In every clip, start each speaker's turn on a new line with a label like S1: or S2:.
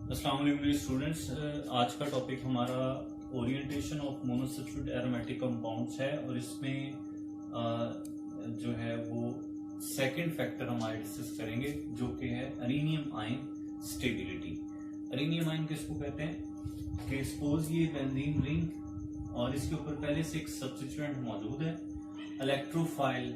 S1: अस्सलाम वालेकुम स्टूडेंट्स। आज का टॉपिक हमारा ओरिएंटेशन ऑफ मोनोसब्स्टिट्यूट एरोमेटिक कंपाउंड्स है और इसमें जो है वो सेकंड फैक्टर हमारे डिस्कस करेंगे जो कि है अरेनियम आयन स्टेबिलिटी। अरेनियम आयन किसको कहते हैं कि सपोज ये बेंजीन रिंग और इसके ऊपर पहले से एक सब्स्टिट्यूएंट मौजूद है, इलेक्ट्रोफाइल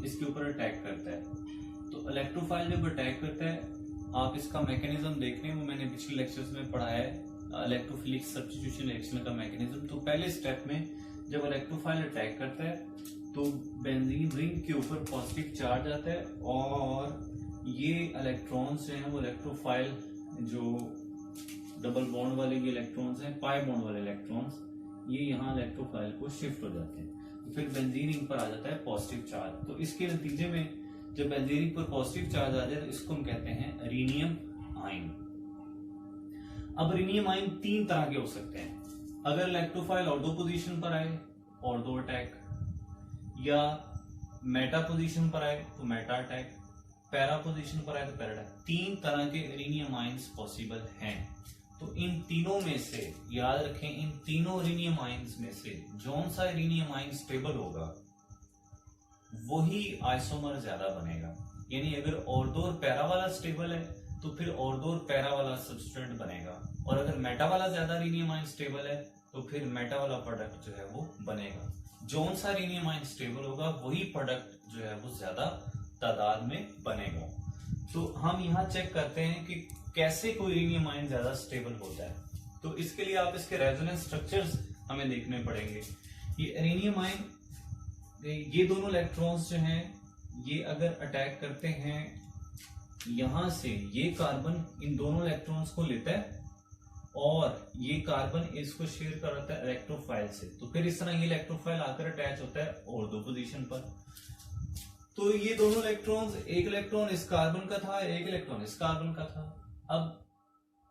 S1: इसके ऊपर अटैक करता है। तो इलेक्ट्रोफाइल जब अटैक करता है, आप इसका मैकेनिज्म देख रहे हैं, वो मैंने पिछले लेक्चर्स में पढ़ाया है इलेक्ट्रोफिलिक सब्स्टिट्यूशन रिएक्शन का मैकेनिज्म। तो पहले स्टेप में जब इलेक्ट्रोफाइल अटैक करता है तो बेंजीन रिंग के ऊपर पॉजिटिव चार्ज आता है और ये इलेक्ट्रॉन्स हैं वो इलेक्ट्रोफाइल जो डबल बॉन्ड वाले ये इलेक्ट्रॉन्स हैं, पाई बॉन्ड वाले इलेक्ट्रॉन्स, ये यहाँ इलेक्ट्रोफाइल को शिफ्ट हो जाते हैं। तो फिर बेंजीन रिंग पर आ जाता है पॉजिटिव चार्ज। तो इसके नतीजे में जब बेंजीन रिंग पर पॉजिटिव चार्ज आ जाए तो इसको हम कहते हैं अरेनियम आयन। अब अरेनियम आयन तीन तरह के हो सकते हैं। अगर इलेक्ट्रोफाइल ऑर्थो पोजीशन पर आए ऑर्थो अटैक, या मेटा पोजीशन पर आए तो मेटा अटैक, पैरा पोजीशन पर आए तो पैरा अटैक। तीन तरह के अरेनियम आयन्स पॉसिबल हैं। तो इन तीनों में से याद रखें, इन तीनों अरेनियम आयन्स में से जौन सा अरेनियम आयन स्टेबल होगा वही आइसोमर ज्यादा बनेगा। यानी अगर ऑर्थो और पैरा वाला स्टेबल है तो फिर ऑर्थो और पैरा वाला सब्स्टिट्यूएंट बनेगा, और अगर मेटा वाला ज्यादा अरेनियम आयन स्टेबल है तो फिर मेटा वाला प्रोडक्ट जो है वो बनेगा। जौन सा अरेनियम आयन स्टेबल होगा वही प्रोडक्ट जो है वो ज्यादा तादाद में बनेगा। तो हम यहाँ चेक करते हैं कि कैसे कोई अरेनियम आयन ज्यादा स्टेबल होता है। तो इसके लिए आप इसके रेजोनेंस स्ट्रक्चर्स हमें देखने पड़ेंगे। ये अरेनियम आयन, ये दोनों इलेक्ट्रॉन्स जो हैं ये अगर अटैक करते हैं यहां से, ये कार्बन इन दोनों इलेक्ट्रॉन्स को लेता है और ये कार्बन इसको शेयर कराता है इलेक्ट्रोफाइल से। तो फिर इस तरह ये इलेक्ट्रोफाइल आकर अटैच होता है ऑर्थो पोजीशन पर। तो ये दोनों इलेक्ट्रॉन्स, एक इलेक्ट्रॉन इस कार्बन का था, एक इलेक्ट्रॉन इस कार्बन का था। अब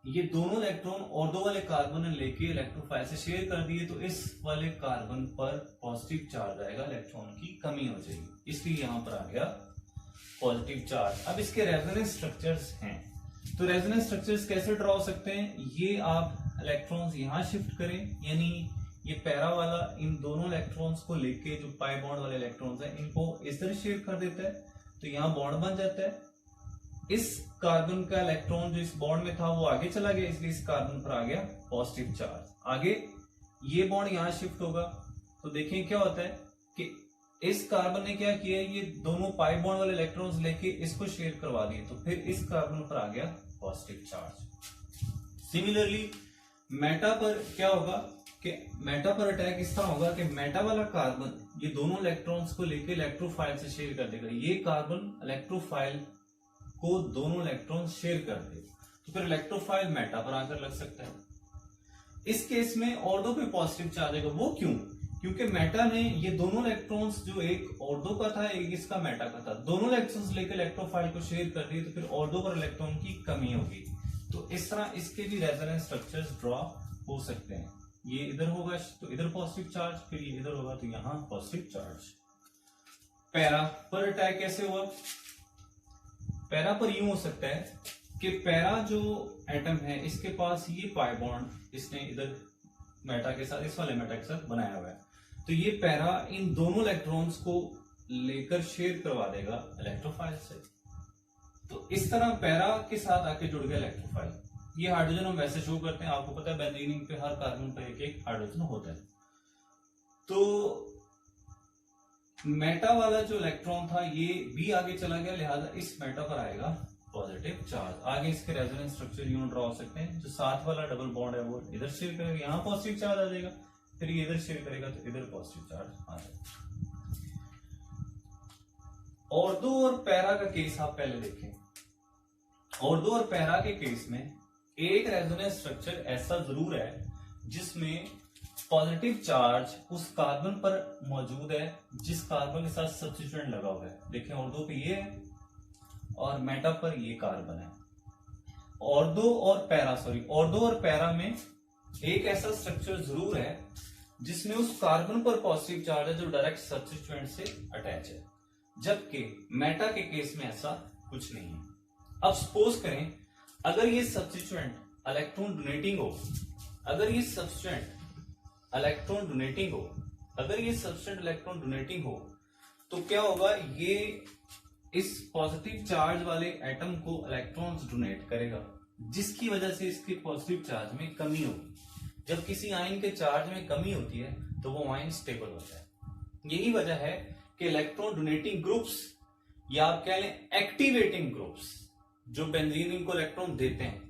S1: ये दोनों इलेक्ट्रॉन ऑर्थो वाले कार्बन ने लेके इलेक्ट्रोफाइल से शेयर कर दिए, तो इस वाले कार्बन पर पॉजिटिव चार्ज आएगा, इलेक्ट्रॉन की कमी हो जाएगी, इसलिए यहां पर आ गया पॉजिटिव चार्ज। अब इसके रेजोनेंस स्ट्रक्चर्स हैं। तो रेजोनेंस स्ट्रक्चर्स कैसे ड्रॉ हो सकते हैं? ये आप इलेक्ट्रॉन्स यहां शिफ्ट करें, यानी ये पैरा वाला इन दोनों इलेक्ट्रॉन्स को लेके जो पाई बॉन्ड वाले इलेक्ट्रॉन्स हैं इनको इस तरह शेयर कर देता है, तो यहां बॉन्ड बन जाता है। इस कार्बन का इलेक्ट्रॉन जो इस बॉन्ड में था वो आगे चला गया, इसलिए इस कार्बन पर आ गया पॉजिटिव चार्ज। आगे ये बॉन्ड यहां शिफ्ट होगा तो देखें क्या होता है कि इस कार्बन ने क्या किया, ये दोनों पाई बॉन्ड वाले इलेक्ट्रॉन्स लेके इसको शेयर करवा दिए, तो फिर इस कार्बन पर आ गया पॉजिटिव चार्ज। सिमिलरली मेटा पर क्या होगा कि मेटा पर अटैक इस तरह होगा कि मेटा वाला कार्बन ये दोनों इलेक्ट्रॉन्स को लेके इलेक्ट्रोफाइल से शेयर कर देगा। ये कार्बन इलेक्ट्रोफाइल को दोनों इलेक्ट्रॉन शेयर कर दे, तो फिर इलेक्ट्रोफाइल मेटा पर आकर लग सकता है। इस केस में ऑर्थो पे पॉजिटिव चार्ज आएगा। वो क्यों? क्योंकि मेटा ने ये दोनों इलेक्ट्रॉन्स, जो एक ऑर्थो का था एक इसका मेटा का था, दोनों इलेक्ट्रॉन्स लेकर इलेक्ट्रोफाइल को शेयर कर दिए, तो फिर ऑर्थो पर इलेक्ट्रॉन की कमी होगी। तो इस तरह इसके भी रेजोनेंस स्ट्रक्चर्स ड्रॉ हो सकते हैं। ये इधर होगा तो इधर पॉजिटिव चार्ज, फिर ये इधर होगा तो यहां पॉजिटिव चार्ज। पैरा पर अटैक कैसे हुआ? पैरा पर यूं हो सकता है कि पैरा जो एटम है इसके पास ये पाई बॉन्ड इसने इधर मेटा के साथ, इस वाले मेटा के साथ बनाया हुआ है, तो ये पैरा इन दोनों इलेक्ट्रॉन्स को लेकर शेयर करवा देगा इलेक्ट्रोफाइल से। तो इस तरह पैरा के साथ आके जुड़ गया इलेक्ट्रोफाइल। ये हाइड्रोजन हम वैसे शो करते हैं, आपको पता है बेंजीन रिंग पे हर कार्बन पर एक एक हाइड्रोजन होता है। तो मेटा वाला जो इलेक्ट्रॉन था ये भी आगे चला गया, लिहाजा इस मेटा पर आएगा पॉजिटिव चार्ज। आगे इसके रेजोनेंस स्ट्रक्चर यूं ड्रॉ हो सकते हैं। जो साथ वाला डबल बॉन्ड है वो इधर शेयर करेगा, यहां पॉजिटिव चार्ज आ जाएगा, फिर ये इधर शेयर करेगा तो इधर पॉजिटिव चार्ज आ जाएगा। ऑर्थो और पैरा का केस आप पहले देखें। ऑर्थो और पैरा के केस में एक रेजोनेंस स्ट्रक्चर ऐसा जरूर है जिसमें पॉजिटिव चार्ज उस कार्बन पर मौजूद है जिस कार्बन के साथ सब्स्टिट्यूएंट लगा हुआ है। देखें ऑर्थो पे ये है और मेटा पर ये कार्बन है। ऑर्थो और पैरा में एक ऐसा स्ट्रक्चर जरूर है जिसमें उस कार्बन पर पॉजिटिव चार्ज है जो डायरेक्ट सब्स्टिट्यूएंट से अटैच है, जबकि मेटा के केस में ऐसा कुछ नहीं है। अब सपोज करें अगर ये सब्स्टिट्यूएंट इलेक्ट्रॉन डोनेटिंग हो, अगर ये सब्सटेंट इलेक्ट्रॉन डोनेटिंग हो, अगर ये सब्सटेंट इलेक्ट्रॉन डोनेटिंग हो तो क्या होगा, ये इस पॉजिटिव चार्ज वाले एटम को इलेक्ट्रॉन्स डोनेट करेगा, जिसकी वजह से इसके पॉजिटिव चार्ज में कमी होगी। जब किसी आयन के चार्ज में कमी होती है तो वो आयन स्टेबल होता है। यही वजह है कि इलेक्ट्रॉन डोनेटिंग ग्रुप्स या आप कह लें एक्टिवेटिंग ग्रुप्स जो बेंजीन रिंग को इलेक्ट्रॉन देते हैं,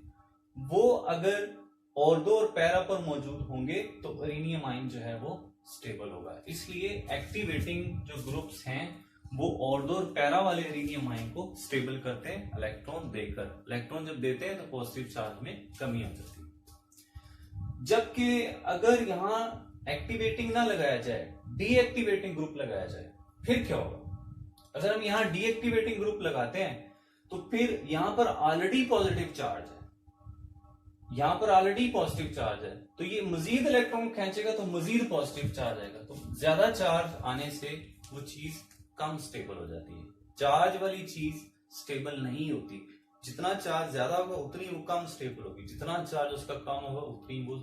S1: वो अगर ऑर्थो और पैरा पर मौजूद होंगे तो इरेनियम आयन जो है वो स्टेबल होगा। इसलिए एक्टिवेटिंग जो ग्रुप्स हैं वो ऑर्थो और पैरा वाले इरेनियम आयन को स्टेबल करते हैं इलेक्ट्रॉन देकर। इलेक्ट्रॉन जब देते हैं तो पॉजिटिव चार्ज में कमी आ जाती है। जबकि अगर यहां एक्टिवेटिंग ना लगाया जाए, डीएक्टिवेटिंग ग्रुप लगाया जाए, फिर क्या होगा? अगर हम यहां डीएक्टिवेटिंग ग्रुप लगाते हैं तो फिर यहां पर ऑलरेडी पॉजिटिव चार्ज है, यहां पर ऑलरेडी पॉजिटिव चार्ज है, तो ये मजीद इलेक्ट्रॉन खींचेगा तो मजीद पॉजिटिव चार्ज आएगा, तो ज्यादा चार्ज आने से वो चीज कम स्टेबल हो जाती है। चार्ज वाली चीज स्टेबल नहीं होती, जितना चार्ज ज्यादा होगा उतनी वो कम स्टेबल होगी, जितना चार्ज उसका कम होगा उतनी वो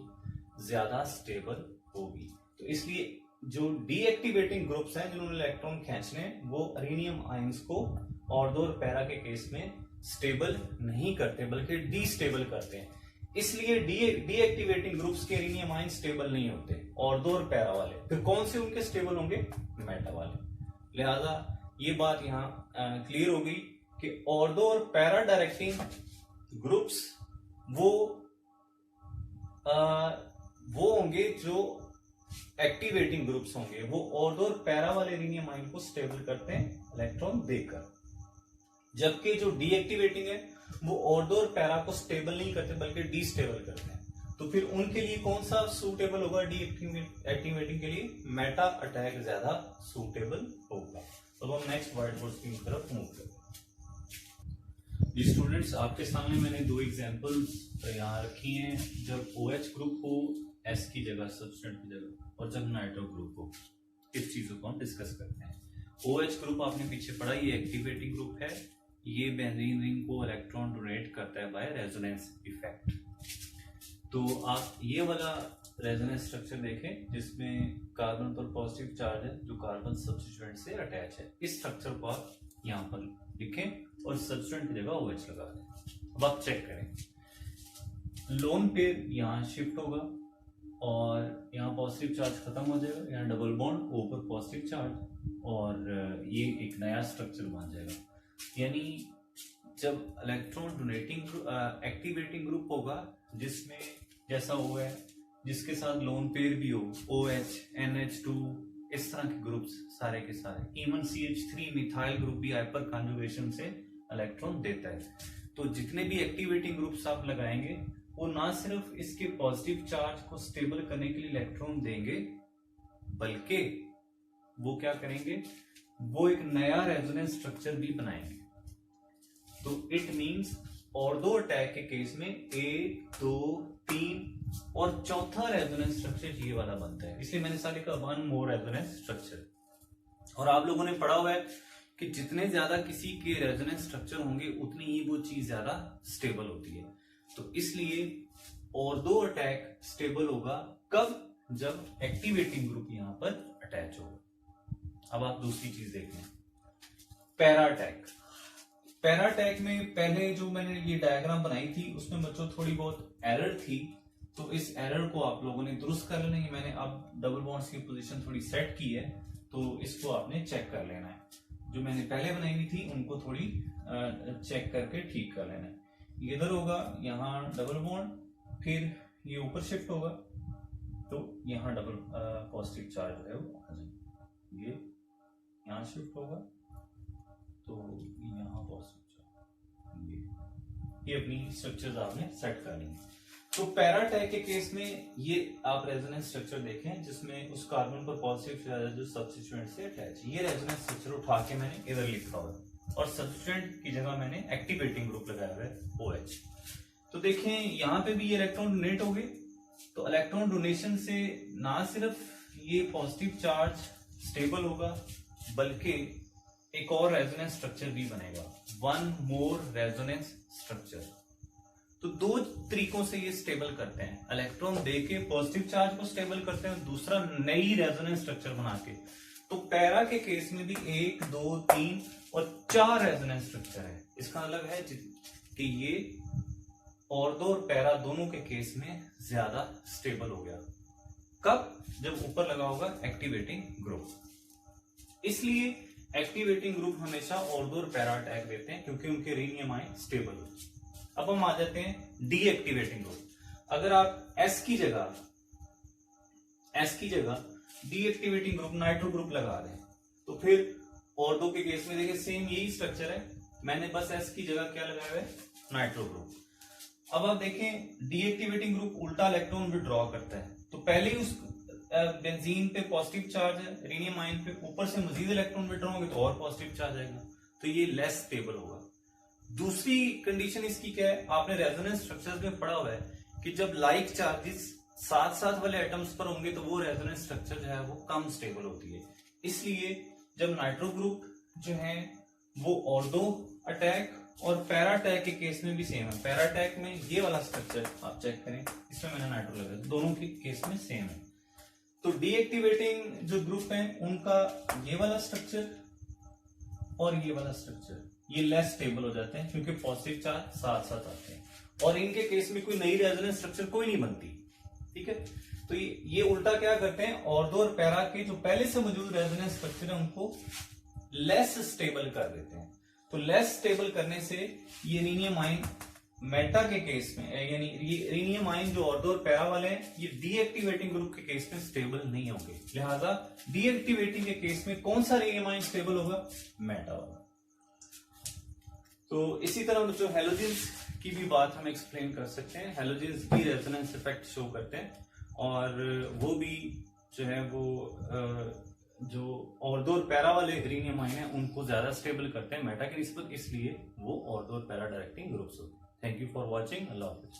S1: ज्यादा स्टेबल होगी। तो इसलिए जो डीएक्टिवेटिंग ग्रुप्स हैं जिन्होंने इलेक्ट्रॉन खींचने, वो इरेनियम आयंस को ऑर्थो और पैरा के केस में स्टेबल नहीं करते बल्कि डीस्टेबल करते हैं। इसलिए डीएक्टिवेटिंग ग्रुप्स के इरेनियम आयन स्टेबल नहीं होते, ऑर्थो और पैरा वाले। फिर कौन से उनके स्टेबल होंगे? मेटा वाले। लिहाजा ये बात यहां क्लियर हो गई कि ऑर्थो और पैरा डायरेक्टिंग ग्रुप्स वो होंगे जो एक्टिवेटिंग ग्रुप्स होंगे, वो ऑर्थो और पैरा वाले इरेनियम आयन को स्टेबल करते हैं इलेक्ट्रॉन देकर। जबकि जो डीएक्टिवेटिंग है वो ऑर्थो और पैरा को स्टेबल नहीं करते बल्कि डीस्टेबल करते हैं। तो फिर उनके लिए कौन सा सूटेबल होगा? डीएक्टिवेटिंग के लिए मेटा अटैक ज्यादा सूटेबल होगा। तो हम नेक्स्ट व्हाइट बोर्ड स्क्रीन की तरफ मूव करते हैं। जी स्टूडेंट्स, आपके सामने मैंने दो एग्जांपल्स यहाँ रखी हैं। जब OH ग्रुप हो S की जगह, सब्सटेंट की जगह, और जब नाइट्रो ग्रुप हो, इस चीजों को हम डिस्कस करते हैं। OH ग्रुप आपने पीछे पढ़ा, ये एक्टिवेटिंग ग्रुप है, ये बेंजीन रिंग को इलेक्ट्रॉन डोनेट करता है बाय रेजोनेंस इफेक्ट। तो आप ये वाला रेजोनेंस स्ट्रक्चर देखें जिसमें कार्बन पर पॉजिटिव चार्ज है जो कार्बन सब्स्टिट्यूएंट से अटैच है। इस स्ट्रक्चर को आप यहाँ पर लिखें और सब्स्टिट्यूएंट की जगह OH लगा दें। अब आप चेक करें, लोन पेयर यहाँ शिफ्ट होगा और यहाँ पॉजिटिव चार्ज खत्म हो जाएगा, यहाँ डबल बॉन्ड ऊपर पॉजिटिव चार्ज, और ये एक नया स्ट्रक्चर बन जाएगा। यानी जब इलेक्ट्रॉन डोनेटिंग एक्टिवेटिंग ग्रुप होगा जिसमें जैसा वो है, जिसके साथ लोन पेयर भी हो, OH, NH2, इस तरह के ग्रुप्स सारे के सारे, इवन CH3 मिथाइल ग्रुप भी हाइपर कॉन्जुगेशन से इलेक्ट्रॉन देता है। तो जितने भी एक्टिवेटिंग ग्रुप्स आप लगाएंगे वो ना सिर्फ इसके पॉजिटिव चार्ज को स्टेबल करने के लिए इलेक्ट्रॉन देंगे, बल्कि वो क्या करेंगे, वो एक नया रेजोनेंस स्ट्रक्चर भी बनाएंगे। तो इट मींस ऑर्थो अटैक के केस में 1, 2, 3 और चौथा रेजोनेंस स्ट्रक्चर ये वाला बनता है। इसलिए मैंने सारे का 1 मोर रेजोनेंस स्ट्रक्चर। और आप लोगों ने पढ़ा हुआ है कि जितने ज्यादा किसी के रेजोनेंस स्ट्रक्चर होंगे उतनी ही वो चीज ज्यादा स्टेबल होती है। तो इसलिए ऑर्थो अटैक स्टेबल होगा कब? जब एक्टिवेटिंग ग्रुप यहां पर अटैच होगा। अब आप दूसरी चीज देख लें, पैरा अटैक। पैरा अटैक में पहले जो मैंने ये डायग्राम बनाई थी उसमें बच्चों थोड़ी बहुत एरर थी, तो इस एरर को आप लोगों ने दुरुस्त कर लेना है। मैंने अब डबल बॉन्ड्स की पोजीशन थोड़ी सेट की है, तो इसको आपने चेक कर लेना है। जो मैंने पहले बनाई हुई थी उनको थोड़ी चेक करके ठीक कर लेना है। ये इधर होगा, यहाँ डबल बॉन्ड, फिर ये ऊपर शिफ्ट होगा तो यहाँ डबल पॉजिटिव चार्ज है वो आ जाएगा। ये यहाँ शिफ्ट होगा तो यहाँ पॉजिटिव चार्ज। ये अपनी स्ट्रक्चर्स आपने सेट कर लेंगे। तो पैरा अटैक के केस में ये आप रेजोनेंस स्ट्रक्चर देखें जिसमें उस कार्बन पर पॉजिटिव चार्ज है जो सब्स्टिट्यूएंट से अटैच है। ये रेजोनेंस स्ट्रक्चर उठा के मैंने इधर लिखा हुआ है और सब्स्टिट्यूएंट की जगह मैंने एक्टिवेटिंग ग्रुप लगाया हुआ है OH। तो देखें यहाँ पे भी ये इलेक्ट्रॉन डोनेट हो गए, तो इलेक्ट्रॉन डोनेशन से ना सिर्फ ये पॉजिटिव चार्ज स्टेबल होगा बल्कि एक और रेजोनेंस स्ट्रक्चर भी बनेगा, 1 मोर रेजोनेंस स्ट्रक्चर। तो दो तरीकों से ये स्टेबल करते हैं, इलेक्ट्रॉन दे के पॉजिटिव चार्ज को स्टेबल करते हैं, दूसरा नई रेजोनेंस स्ट्रक्चर बना के। तो पैरा के केस में भी 1 2 3 और 4 रेजोनेंस स्ट्रक्चर है। इसका मतलब है कि ये ऑर्थो और पैरा दोनों के केस में ज्यादा स्टेबल हो गया। कब? जब ऊपर लगा होगा एक्टिवेटिंग ग्रुप। इसलिए एक्टिवेटिंग ग्रुप हमेशा ऑर्थो और पैरा टैग देते हैं, क्योंकि उनके रीनियम आयन स्टेबल हो। अब हम आ जाते हैं डीएक्टिवेटिंग ग्रुप। अगर आप एस की जगह डीएक्टिवेटिंग ग्रुप नाइट्रो ग्रुप लगा दें, तो फिर ऑर्थो के केस में देखिए सेम यही स्ट्रक्चर है, मैंने बस एस की जगह क्या लगाया हुआ है, नाइट्रो ग्रुप। अब आप देखें डीएक्टिवेटिंग ग्रुप उल्टा इलेक्ट्रॉन विड्रॉ करता है, तो पहले ही उस बेंजीन पे पॉजिटिव चार्ज है, रीनियम आयन पे ऊपर से मजीद इलेक्ट्रॉन विड्रॉ होंगे तो और पॉजिटिव चार्ज आएगा, तो ये लेस स्टेबल होगा। दूसरी कंडीशन इसकी क्या है, आपने रेजोनेंस स्ट्रक्चर्स में पढ़ा हुआ है कि जब लाइक चार्जेस साथ साथ वाले एटम्स पर होंगे तो वो रेजोनेंस स्ट्रक्चर जो है वो कम स्टेबल होती है। इसलिए जब नाइट्रो ग्रुप जो है वो ऑर्थो अटैक और पैरा अटैक के केस में भी सेम है। पैरा अटैक में ये वाला स्ट्रक्चर आप चेक करें, इसमें मैंने नाइट्रो लगाया, दोनों के केस में सेम है। तो डीएक्टिवेटिंग जो ग्रुप है उनका ये वाला स्ट्रक्चर और ये वाला स्ट्रक्चर ये लेस स्टेबल हो जाते हैं, क्योंकि पॉजिटिव चार्ज साथ साथ आते हैं और इनके केस में कोई नई रेजोनेंस स्ट्रक्चर कोई नहीं बनती। ठीक है, तो ये उल्टा क्या करते हैं, ऑर्थो और पैरा के जो पहले से मौजूद रेजोनेंस स्ट्रक्चर है उनको लेस स्टेबल कर देते हैं। तो लेस स्टेबल करने से ये रीनियम आयन मेटा के केस में, यानी ये रीनियम आयन जो ऑर्थो और पैरा वाले हैं ये डीएक्टिवेटिंग ग्रुप के केस में स्टेबल नहीं होंगे। लिहाजा डीएक्टिवेटिंग के केस में कौन सा रीनियम आयन स्टेबल होगा, मेटा वाला। तो इसी तरह जो हेलोजेंस की भी बात हम एक्सप्लेन कर सकते हैं, हेलोजेंस भी रेजोनेंस इफेक्ट शो करते हैं और वो भी जो है वो जो ऑर्थो और पैरा वाले रीनियम आयन है उनको ज्यादा स्टेबल करते हैं मेटा की निस्बत, इसलिए वो ऑर्थो और पैरा डायरेक्टिंग ग्रुप्स होते हैं। Thank you for watching, Allah Hafiz.